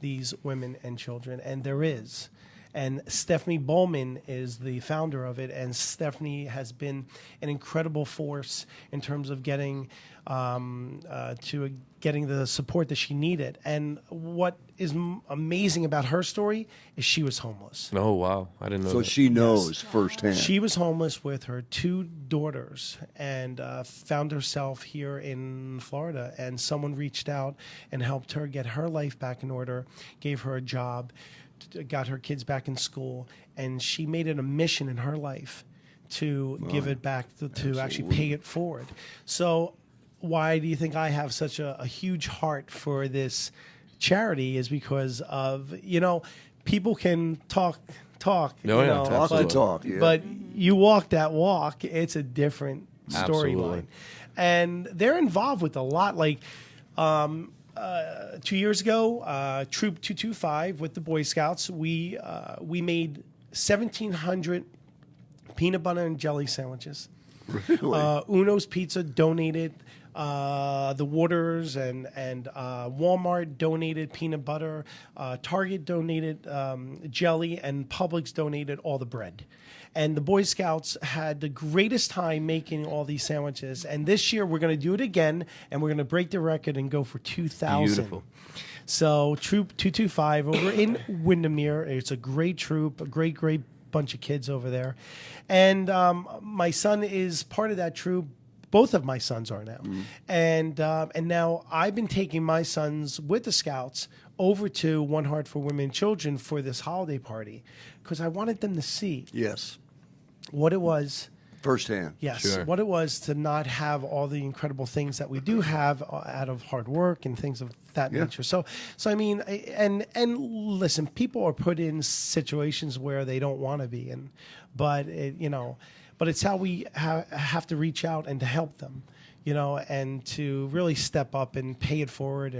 these women and children? And there is. And Stephanie Bowman is the founder of it, and Stephanie has been an incredible force in terms of getting the support that she needed. And what is amazing about her story is she was homeless. Oh, wow. I didn't know So that. she knows firsthand. She was homeless with her 2 daughters and found herself here in Florida. And someone reached out and helped her get her life back in order, gave her a job, got her kids back in school. And she made it a mission in her life to give it back, to actually pay it forward. So why do you think I have such a huge heart for this charity is because of, people can talk, Oh, yeah, Talk the talk, yeah. but you walk that walk, it's a different Absolutely. storyline. And they're involved with a lot. Like 2 years ago, Troop 225 with the Boy Scouts, we made 1,700 peanut butter and jelly sandwiches. Really? Uno's Pizza donated the waters, and Walmart donated peanut butter. Target donated jelly, and Publix donated all the bread. And the Boy Scouts had the greatest time making all these sandwiches. And this year we're going to do it again, and we're going to break the record and go for 2,000. Beautiful. So Troop 225 over in Windermere. It's a great troop, a great bunch of kids over there. And my son is part of that troop. Both of my sons are now. And now I've been taking my sons with the Scouts over to One Heart for Women and Children for this holiday party because I wanted them to see Yes. what it was. Firsthand. Yes, Sure. what it was to not have all the incredible things that we do have out of hard work and things of that Yeah. nature. So I mean, and listen, people are put in situations where they don't want to be in, but it's how we have to reach out and to help them, and to really step up and pay it forward.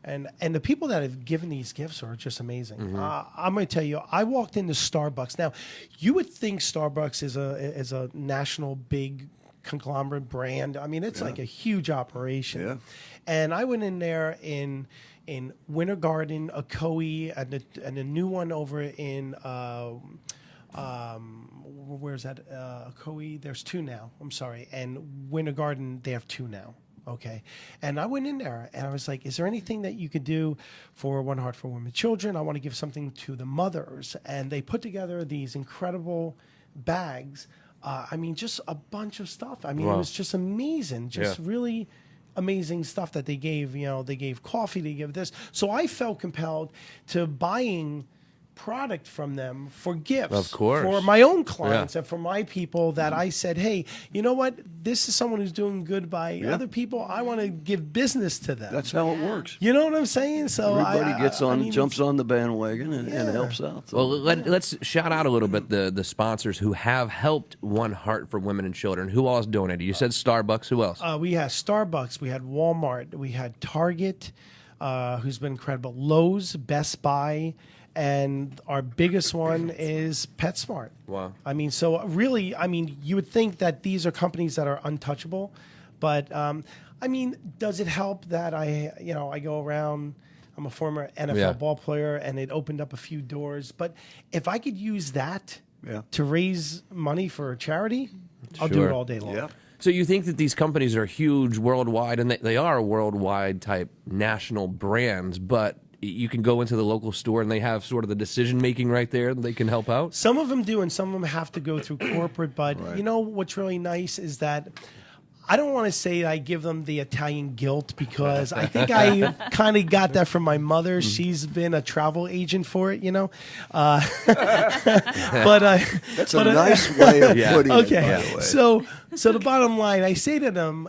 And the people that have given these gifts are just amazing. I'm going to tell you, I walked into Starbucks. Now, you would think Starbucks is a national big conglomerate brand. I mean, it's like a huge operation. Yeah. And I went in there in Winter Garden, Ocoee, and a new one over in where's that? Ocoee. There's 2 now. I'm sorry. And Winter Garden, they have 2 now. Okay. And I went in there and I was like, is there anything that you could do for One Heart for Women and Children? I want to give something to the mothers. And they put together these incredible bags. I mean, just a bunch of stuff. I mean, Wow. it was just amazing. Just Yeah. really amazing stuff that they gave. They gave coffee, they gave this. So I felt compelled to buying product from them for gifts. Of course. For my own clients Yeah. and for my people that I said, hey, you know what? This is someone who's doing good by other people. I want to give business to them. That's how it works. You know what I'm saying? So Everybody gets on, I mean, jumps on the bandwagon and Yeah. helps out. So. Well, let's shout out a little bit the sponsors who have helped One Heart for Women and Children. Who else donated? You said Starbucks. Who else? We had Starbucks, we had Walmart, we had Target, who's been incredible, Lowe's, Best Buy, and our biggest one is PetSmart. Wow. I mean, so really, you would think that these are companies that are untouchable, but I mean, does it help that I go around? I'm a former NFL Yeah. ball player, and it opened up a few doors. But if I could use that Yeah. to raise money for a charity, I'll do it Sure. all day long. Yeah. So you think that these companies are huge worldwide, and they are worldwide type national brands, but you can go into the local store and they have sort of the decision making right there, and they can help out? Some of them do, and some of them have to go through corporate. But Right. you know what's really nice is that I don't want to say I give them the Italian guilt because I think I kind of got that from my mother. She's been a travel agent for it, But That's a nice way of Yeah. putting it, by okay. the way. So the bottom line, I say to them,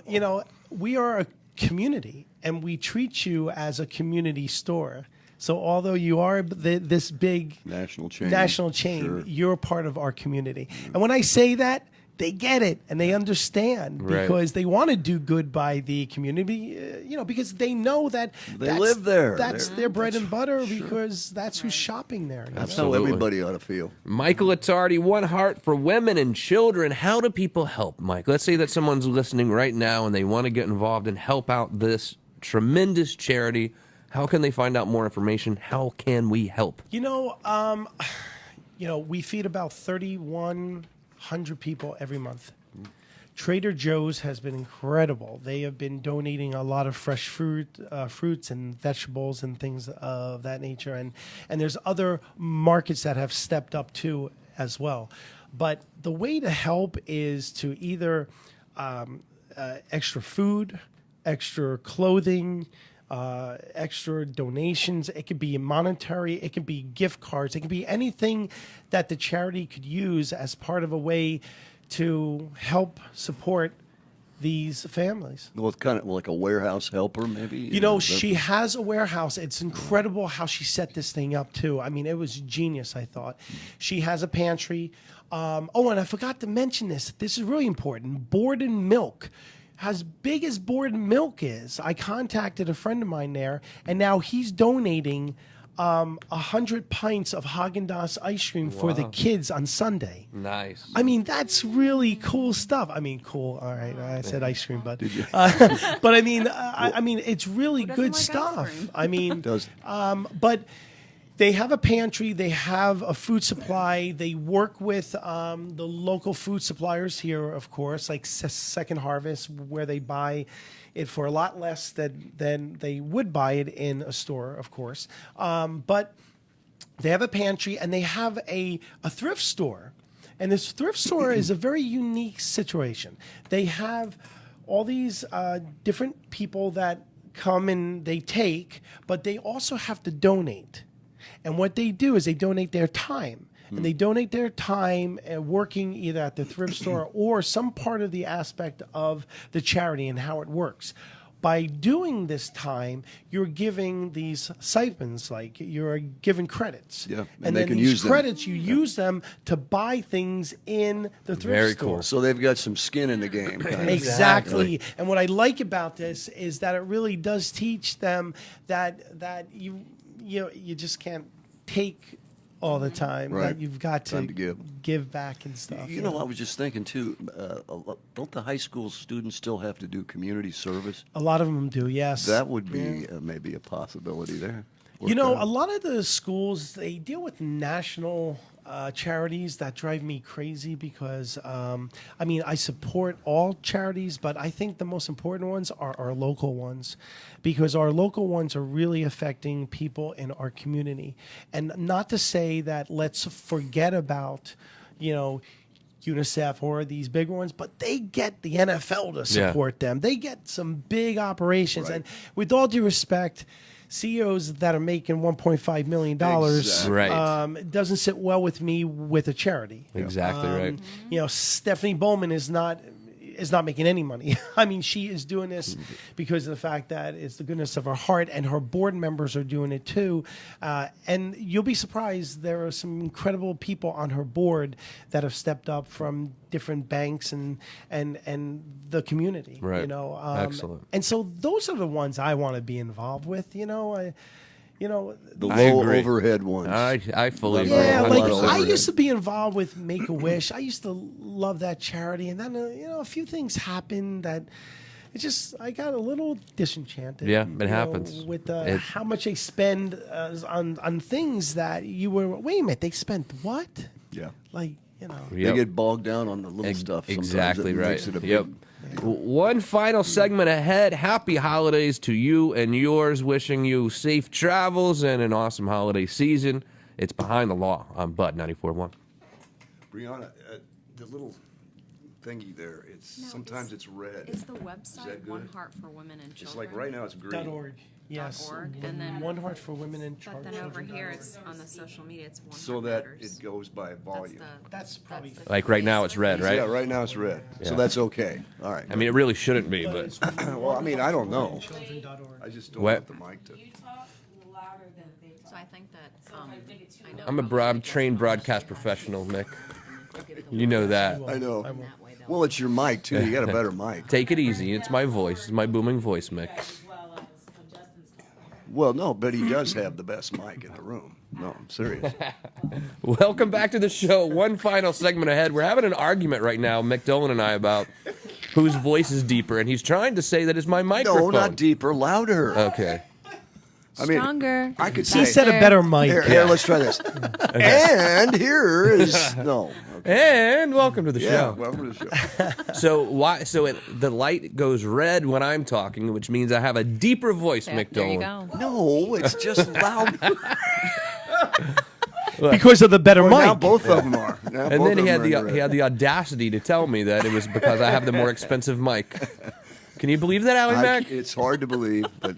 we are a community and we treat you as a community store. So although you are this big National chain. Sure. you're part of our community. And when I say that, they get it and they understand Right. because they want to do good by the community, because they know that They that's, live there. That's They're- their bread and butter sure. because that's who's shopping there. That's Absolutely. how everybody ought to feel. Michael Attardi, One Heart for Women and Children. How do people help, Mike? Let's say that someone's listening right now and they want to get involved and help out this tremendous charity. How can they find out more information? How can we help? we feed about 3,100 people every month. Trader Joe's has been incredible. They have been donating a lot of fresh fruits and vegetables and things of that nature. And there's other markets that have stepped up too as well. But the way to help is to either extra food, extra clothing, extra donations. It could be monetary. It could be gift cards. It could be anything that the charity could use as part of a way to help support these families. Well, it's kind of like a warehouse helper, maybe. She has a warehouse. It's incredible how she set this thing up too. I mean, it was genius, I thought. She has a pantry. And I forgot to mention this. This is really important. Borden Milk. As big as Borden Milk is, I contacted a friend of mine there, and now he's donating 100 pints of Haagen-Dazs ice cream for the kids on Sunday. Nice. I mean, that's really cool stuff. I mean, cool. All right, I said ice cream, but but I mean, I mean, it's really good like ice stuff. cream? I mean, Does. but they have a pantry. They have a food supply. They work with the local food suppliers here, of course, like Second Harvest, where they buy it for a lot less than they would buy it in a store, of course. But they have a pantry and they have a thrift store. And this thrift store is a very unique situation. They have all these different people that come and they take, but they also have to donate. And what they do is they donate their time. And they donate their time working either at the thrift store or some part of the aspect of the charity and how it works. By doing this time, you're giving these stipends, like you're given credits. Yeah, and they then can these use them. credits, you use them to buy things in the thrift Very store. cool. So they've got some skin in the game. Kind of. Exactly. And what I like about this is that it really does teach them that you just can't take all the time. Right. That you've got to Time to give. back and stuff. You know, I was just thinking too. Don't the high school students still have to do community service? A lot of them do, yes. That would be maybe a possibility there. You know, a lot of the schools, they deal with national charities that drive me crazy because, I mean, I support all charities, but I think the most important ones are our local ones because our local ones are really affecting people in our community. And not to say that let's forget about, UNICEF or these big ones, but they get the NFL to support them. They get some big operations. Right. And with all due respect, CEOs that are making $1.5 million Exactly. Right. doesn't sit well with me with a charity. Exactly right. Stephanie Bowman is not making any money. I mean, she is doing this because of the fact that it's the goodness of her heart, and her board members are doing it too. And you'll be surprised, there are some incredible people on her board that have stepped up from different banks and the community. Right. Excellent. And so those are the ones I want to be involved with. The I low agree. overhead ones. I fully agree. Yeah, A like lot of I overhead. used to be involved with Make-A-Wish. I used to love that charity, and then a few things happened that I got a little disenchanted. Yeah, it happens. With It's- how much they spend on things that you were. Wait a minute, they spent what? Yeah. Like Yep. They get bogged down on the little stuff. Sometimes Exactly that right. makes it a big- Yep. One final segment ahead. Happy holidays to you and yours. Wishing you safe travels and an awesome holiday season. It's Behind the Law on Bud 94.1. Brianna, the little thingy there, sometimes it's red. Is the Is website that One good? Heart for Women and It's Children? like right now it's green. .org. Yes. .org, and then- One Heart for Women in But Charge. then over here, it's on the social media. It's One So Heart that Matters. it goes by volume. That's probably- the Like right now it's red, right? Yeah, right now it's red. So Yeah. that's okay. All right. I mean, it really shouldn't be, But but it's Well, I mean, I don't know. children.org. I just don't What? want the mic to. You talk louder than they talk. So I think that So if I think it's too I know I'm a I'm trained broadcast professional, Mick. You know that. I know. I will. that way they'll Well, it's your mic too. You got a better mic. Take it easy. It's my voice. It's my booming voice, Mick. as well as Justin's talking. Well, no, but he does have the best mic in the room. No, I'm serious. Welcome back to the show. One final segment ahead. We're having an argument right now, Mick Dolan and I, about whose voice is deeper, and he's trying to say that it's my No, microphone. not deeper, louder. Okay. I mean, Stronger. I could He say, said a better mic. here, let's try this. And here is no. Okay. And welcome to the Yeah, show. welcome to the show. So why? So the light goes red when I'm talking, which means I have a deeper voice, There, Mick there you Dolan. go. No, it's just loud. Because of the better Well, now mic. both of them are. Now And both then of he had them are the audacity to tell me that it was because I have the more expensive mic. Can you believe that, Allie Mac? It's hard to believe, but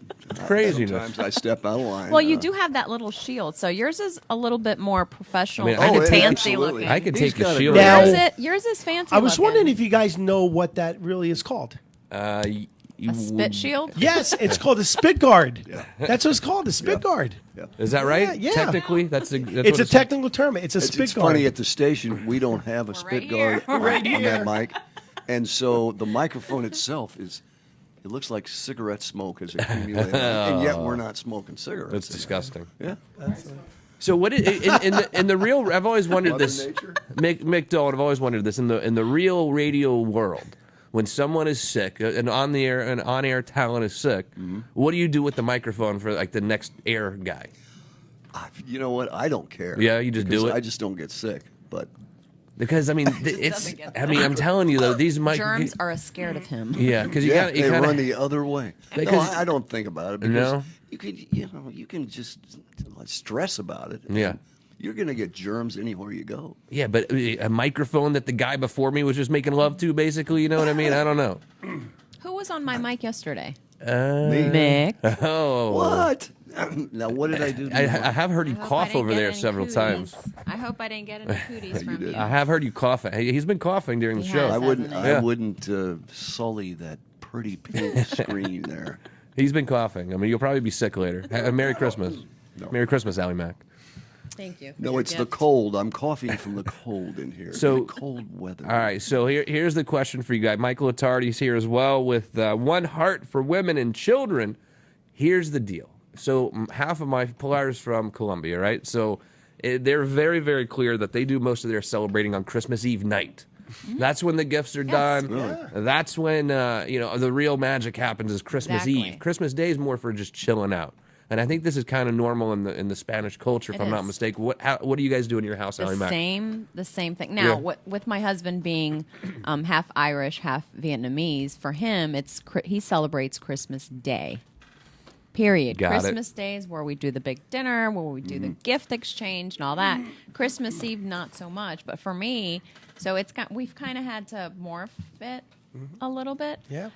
Craziness. sometimes I step out of line. Well, you do have that little shield, so yours is a little bit more professional, I mean, I and could take- fancy absolutely. looking. I could He's take the got a shield. great- Now- Yours is fancy. I was looking. wondering if you guys know what that really is called. You a spit shield. Yes, it's called a spit guard. That's what it's called, a spit guard. Is that right? Yeah. Technically, that's It's a technical term. It's a spit It's guard. funny, at the station, we don't have a spit right here. guard We're on that mic. And so the microphone itself it looks like cigarette smoke has accumulated. And yet we're not smoking cigarettes. That's disgusting. Yeah. So what in the real? I've always wondered Mother this. Nature? Mick Dolan, I've always wondered this in the real radio world. When someone is sick, an on-air talent is sick, what do you do with the microphone for like the next air guy? You know what? I don't care. Yeah, you just do because it? I just don't get sick. But Because I mean, it's. doesn't get I mean, I'm telling you though, these mic. Germs are scared of him. Yeah, because yeah, you they kind run of. the other way. No, Because- I don't think about it because No? you can just stress about it. and Yeah. You're going to get germs anywhere you go. Yeah, but a microphone that the guy before me was just making love to, basically. You know what I mean? I don't know. Who was on my mic yesterday? Me? Mick. Oh, What? Now, what did I do? To I you? have heard you I hope I cough didn't over get there any several cooties. times. I hope I didn't get any cooties from you. I have heard you coughing. He's been coughing during the He show. has. I Yeah. wouldn't sully that pretty pink screen there. He's been coughing. I mean, you'll probably be sick later. Merry Christmas. No. Merry Christmas, Allie Mac. Thank you. for No, your it's the gift. cold. I'm coughing from the cold in here. So- The cold weather. All right, so here's the question for you guys. Michael Attardi's here as well with One Heart for Women and Children. Here's the deal. So half of my Polaris from Colombia, right? So they're very, very clear that they do most of their celebrating on Christmas Eve night. That's when the gifts are done. That's when the real magic happens is Christmas Exactly. Eve. Christmas Day is more for just chilling out. And I think this is kind of normal in the Spanish culture, if It I'm not is. mistaken. What do you guys do in your house, Allie Mac? The same thing. Now, Yeah. with my husband being half Irish, half Vietnamese, for him, he celebrates Christmas Day. Period. Got it. Christmas Day is where we do the big dinner, where we do the gift exchange and all that. Christmas Eve, not so much. But for me, so we've kind of had to morph it a little bit. Yeah.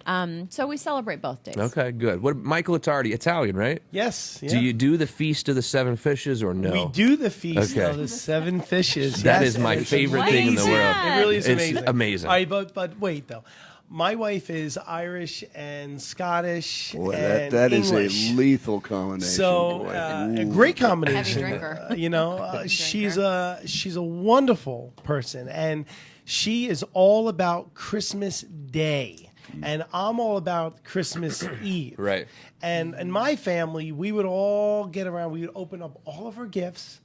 So we celebrate both days. Okay, good. What Michael Attardi, Italian, right? Yes. Yeah. Do you do the Feast of the Seven Fishes or no? We do the feast Okay. of the seven fishes. That yes, is my and it's favorite thing in the amazing. world. It really is It's amazing. amazing. All right, but wait though. My wife is Irish and Scottish Boy, and that is English. a lethal combination. So boy. a Ooh. great combination. Heavy drinker. She's a wonderful person, and she is all about Christmas Day, and I'm all about Christmas Eve. Right. And in my family, we would all get around. We would open up all of our gifts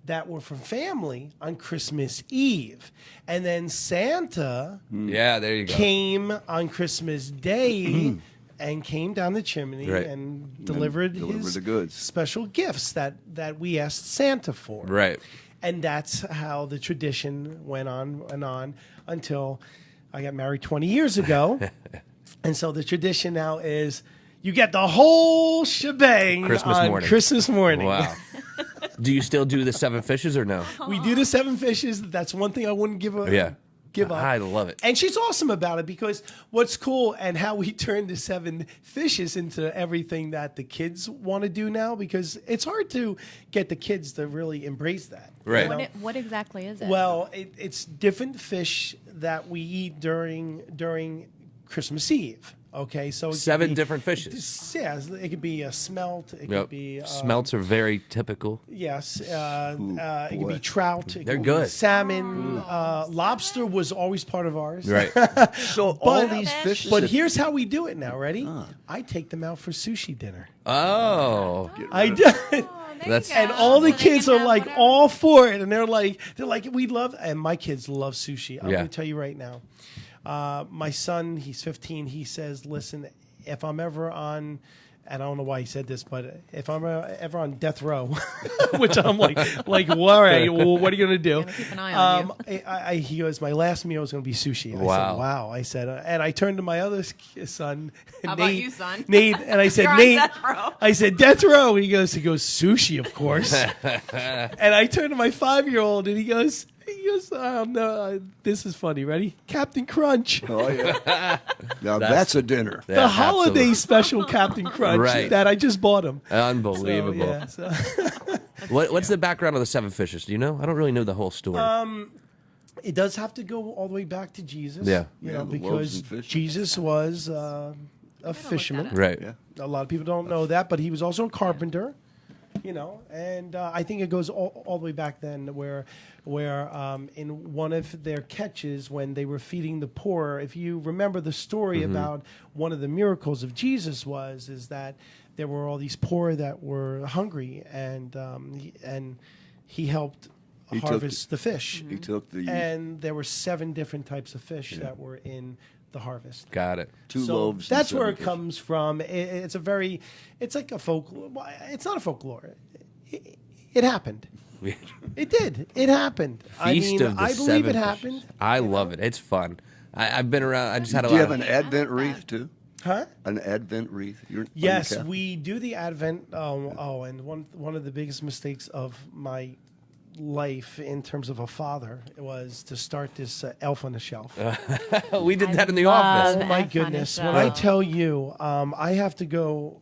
that were from family on Christmas Eve, and then Santa Yeah, there you go. came on Christmas Day and came down the chimney Right. and delivered his the goods. special gifts that we asked Santa for. Right. And that's how the tradition went on and on until I got married 20 years ago. And so the tradition now is you get the whole shebang Christmas on morning. Christmas morning. Wow. Do you still do the Seven Fishes or no? We do the seven fishes. That's one thing I wouldn't give up. Yeah. Give up. I love it. And she's awesome about it because what's cool and how we turned the seven fishes into everything that the kids want to do now, because it's hard to get the kids to really embrace that. Right. you know? What exactly is it? Well, it's different fish that we eat during Christmas Eve. Okay, so it could Seven be- different fishes. Yeah, it could be a smelt. It Yep. could be Smelts are very typical. Yes, it could boy. be trout. It They're could good. Be salmon, lobster was always part of ours. Right. So all these fishes. But here's how we do it now. Ready? I take them out for sushi dinner. Oh. I do. That's And all the kids are like all for it, and they're like, we love. And my kids love sushi. I'm Yeah. going to tell you right now. My son, he's 15. He says, "Listen, if I'm ever on and I don't know why he said this, but if I'm ever on death row, which I'm like, well, all right, well, what are you gonna do? Gonna keep an eye on you. He goes, my last meal is gonna be sushi. I Wow. said, wow. I said, and I turned to my other son, How Nate, about you, son? Nate, and I said, You're on Nate, death row. I said, death row. He goes, sushi, of course. And I turned to my 5-year-old, and he goes, oh no, this is funny. Ready? Captain Crunch. Oh yeah. Now that's a dinner. The holiday special Captain Crunch Right. that I just bought him. Unbelievable. So, yeah, What's the background of the 7 fishes? Do you know? I don't really know the whole story. it does have to go all the way back to Jesus. Yeah. You Yeah, know, the loaves because and fish. Jesus was a fisherman. that up. right. Yeah. A lot of people don't know that, but he was also a carpenter. You know, and I think it goes all the way back then, where in one of their catches when they were feeding the poor, if you remember the story about one of the miracles of Jesus is that there were all these poor that were hungry, and he helped He took harvest the fish, He took the and there were 7 different types of fish that were in the harvest. Got it. 2 So loaves. and that's where 7 it fish. comes from. It's like a folklore. Well, it's not a folklore. It happened. It did. It happened. Feast of the I believe it 7 happened. fishes. I love it. It's fun. I've been around. I just had a Do you lot have of. an Advent wreath too? Huh? An Advent wreath? Yes, Catholic? we do the Advent. And one of the biggest mistakes of my life in terms of a father was to start this elf on the shelf. We did I that in the love office. Oh Elf my on the goodness! Shelf. When I tell you, I have to go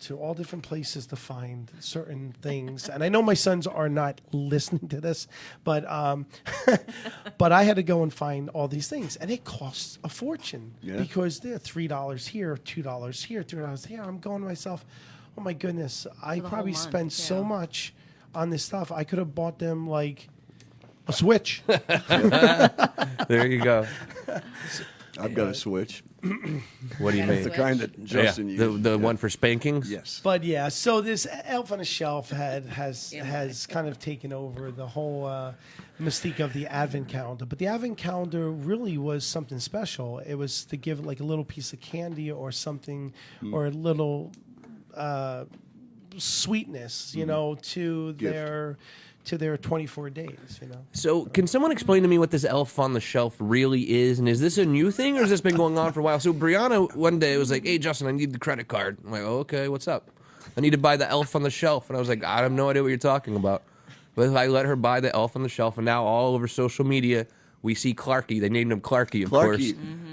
to all different places to find certain things, and I know my sons are not listening to this, but but I had to go and find all these things, and it costs a fortune because they're $3 here, $2 here, $3 here. I'm going to myself, oh my goodness! I the whole probably month, spent so too. much on this stuff. I could have bought them like a Switch. There you go. I've got a switch. What do you mean? The kind that Justin yeah, used. the one for spankings. Yes. But yeah, so this Elf on a Shelf has kind of taken over the whole mystique of the Advent calendar. But the Advent calendar really was something special. It was to give like a little piece of candy or something, or a little sweetness, you know, to their 24 days, you know. So, can someone explain to me what this elf on the shelf really is? And is this a new thing, or has this been going on for a while? So, Brianna one day was like, "Hey, Justin, I need the credit card." I'm like, "Oh, okay, what's up?" I need to buy the elf on the shelf, and I was like, "I have no idea what you're talking about." But I let her buy the elf on the shelf, and now all over social media, we see Clarky. They named him Clarky, of course.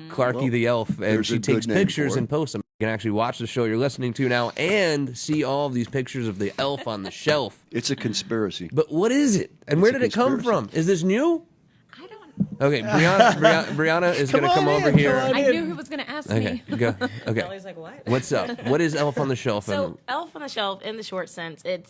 Clarky Well, the elf, and there's she a takes good name pictures for it. and posts them. You can actually watch the show you're listening to now and see all of these pictures of the elf on the shelf. It's a conspiracy. But what is it? And where It's did a it come conspiracy. from? Is this new? I don't. Okay, Brianna is going to come over come here. on I in. knew who was going to ask Okay, me. go. Okay, Ellie's like, what? what's up? What is Elf on the Shelf? So, Elf on the Shelf, in the short sense, it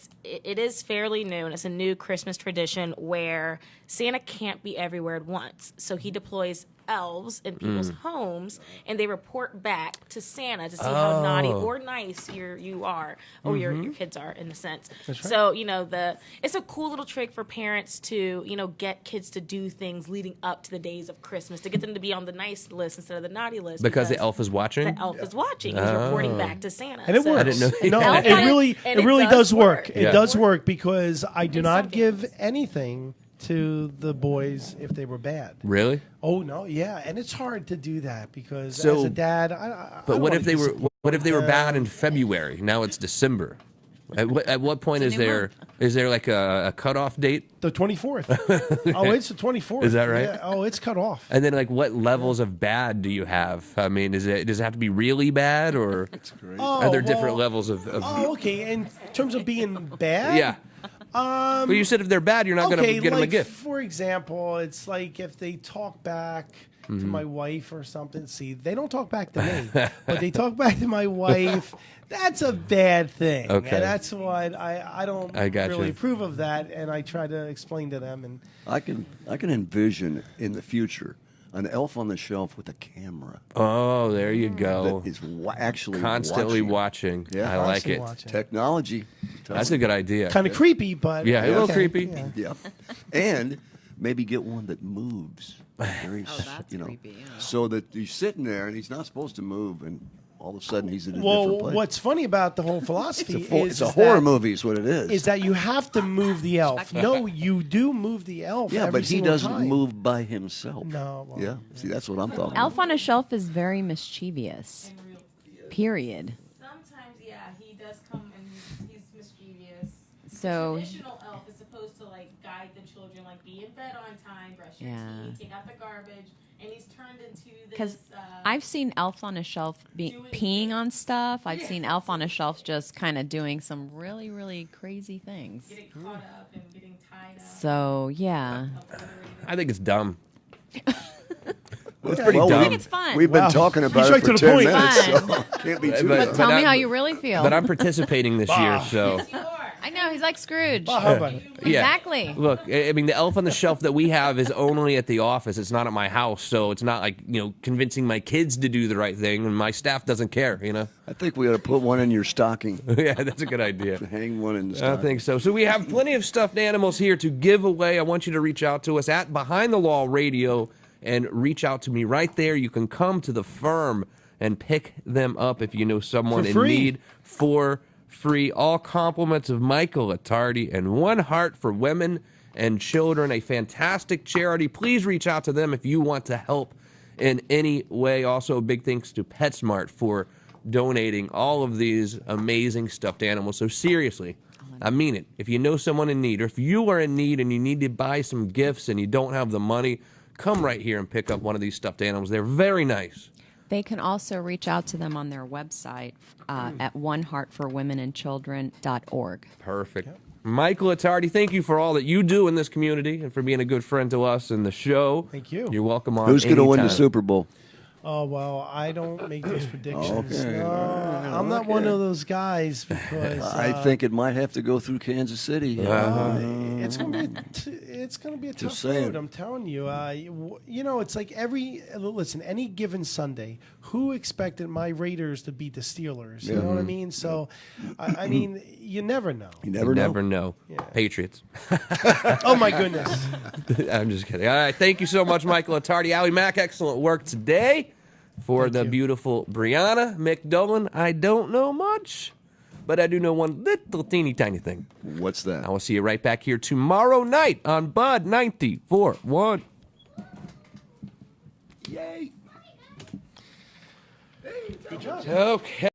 is fairly new, and it's a new Christmas tradition where Santa can't be everywhere at once. So he deploys elves in people's homes, and they report back to Santa to see how naughty or nice you are, or your kids are, in a sense. So it's a cool little trick for parents to get kids to do things leading up to the days of Christmas, to get them to be on the nice list instead of the naughty list. because the elf is watching. the elf is watching. He's reporting back to Santa. And it So- works. I didn't know. No, Elf it on it, really, and it really does work. It Yeah. does work because I do In not some give families. anything to the boys if they were bad. Really? Oh no, yeah, and it's hard to do that because So- as a dad, I But don't what wanna if they were? disappoint What if they were them. bad in February? Now it's December. At what point It's is a new there? Is there like a cutoff date? The 24th. Oh, it's the 24th. Is that right? Yeah. Oh, it's cut off. And then like what levels of bad do you have? I mean, does it have to be really bad, or Oh, are there different well, levels of? Oh, okay. In terms of being bad, Yeah. But you said if they're bad, you're not going okay, to get them a like, gift. For example, it's like if they talk back to my wife or something. See, they don't talk back to me, but they talk back to my wife. That's a bad thing. Okay. And that's what I don't I gotcha. really approve of that, and I try to explain to them. And I can envision in the future an elf on the shelf with a camera Oh, there you go. that is actually Constantly watching. Yeah. I like Constantly it. watching. technology. That's a good idea. Kind of creepy, but Yeah, a little okay, creepy. yeah. Yeah, and maybe get one that moves. Very, Oh, that's creepy, yeah. so that he's sitting there and he's not supposed to move, and all of a sudden he's in a Well, different place. what's funny about the whole philosophy It's a horror that, movie is what it is. Is that you have to move the elf. No, you do move the elf. Yeah, every but he single doesn't time. move by himself. No, well, Yeah, see, that's what I'm talking about. Elf on a Shelf is very mischievous. Period. Sometimes, yeah, he does come and he's mischievous. So The traditional elf is supposed to like guide the children, like be in bed on time, brush your Yeah. teeth, take out the garbage, and he's turned into because this. I've seen Elf on a Shelf peeing on stuff. I've seen Elf on a Shelf just kind of doing some really, really crazy things. getting caught up and getting tied up. So yeah, I think it's dumb. It's Okay. pretty Well, dumb. I think it's fun. We've been Wow. talking about He's it right for to the 10 point. minutes, so Fun. can't be too But- dumb. Tell me I'm- how you really feel. But I'm participating this year, so You are. I know he's like Scrooge. Well, how about it? yeah. Exactly. Look, I mean, the elf on the shelf that we have is only at the office. It's not at my house, so it's not like convincing my kids to do the right thing, and my staff doesn't care. I think we ought to put one in your stocking. Yeah, that's a good idea. Hang one in the I stocking. think so. So we have plenty of stuffed animals here to give away. I want you to reach out to us at Behind the Law Radio and reach out to me right there. You can come to the firm and pick them up if you know someone For in free. need for free. All compliments of Michael Attardi and One Heart for Women and Children, a fantastic charity. Please reach out to them if you want to help in any way. Also, big thanks to PetSmart for donating all of these amazing stuffed animals. So seriously, I mean it. If you know someone in need, or if you are in need and you need to buy some gifts and you don't have the money, come right here and pick up one of these stuffed animals. They're very nice. They can also reach out to them on their website at oneheartforwomenandchildren.org. Perfect. Michael Attardi, thank you for all that you do in this community and for being a good friend to us and the show. Thank you. You're welcome on Who's going to win the anytime. Super Bowl? Oh, well, I don't make those predictions. Okay. No, I'm not one of those guys because I think it might have to go through Kansas City. it's gonna be a tough saying. road. I'm telling you. It's like any given Sunday, who expected my Raiders to beat the Steelers? You know what I mean? So, I mean, you never know. You You never know. never know. Yeah. Patriots. Oh my goodness. I'm just kidding. All right. Thank you so much, Michael Attardi. Allie Mack, excellent work today. For Thank the you. beautiful Brianna McDolan, I don't know much, but I do know one little teeny tiny thing. What's that? I will see you right back here tomorrow night on Bud 94.1. Yay. Good job. Okay.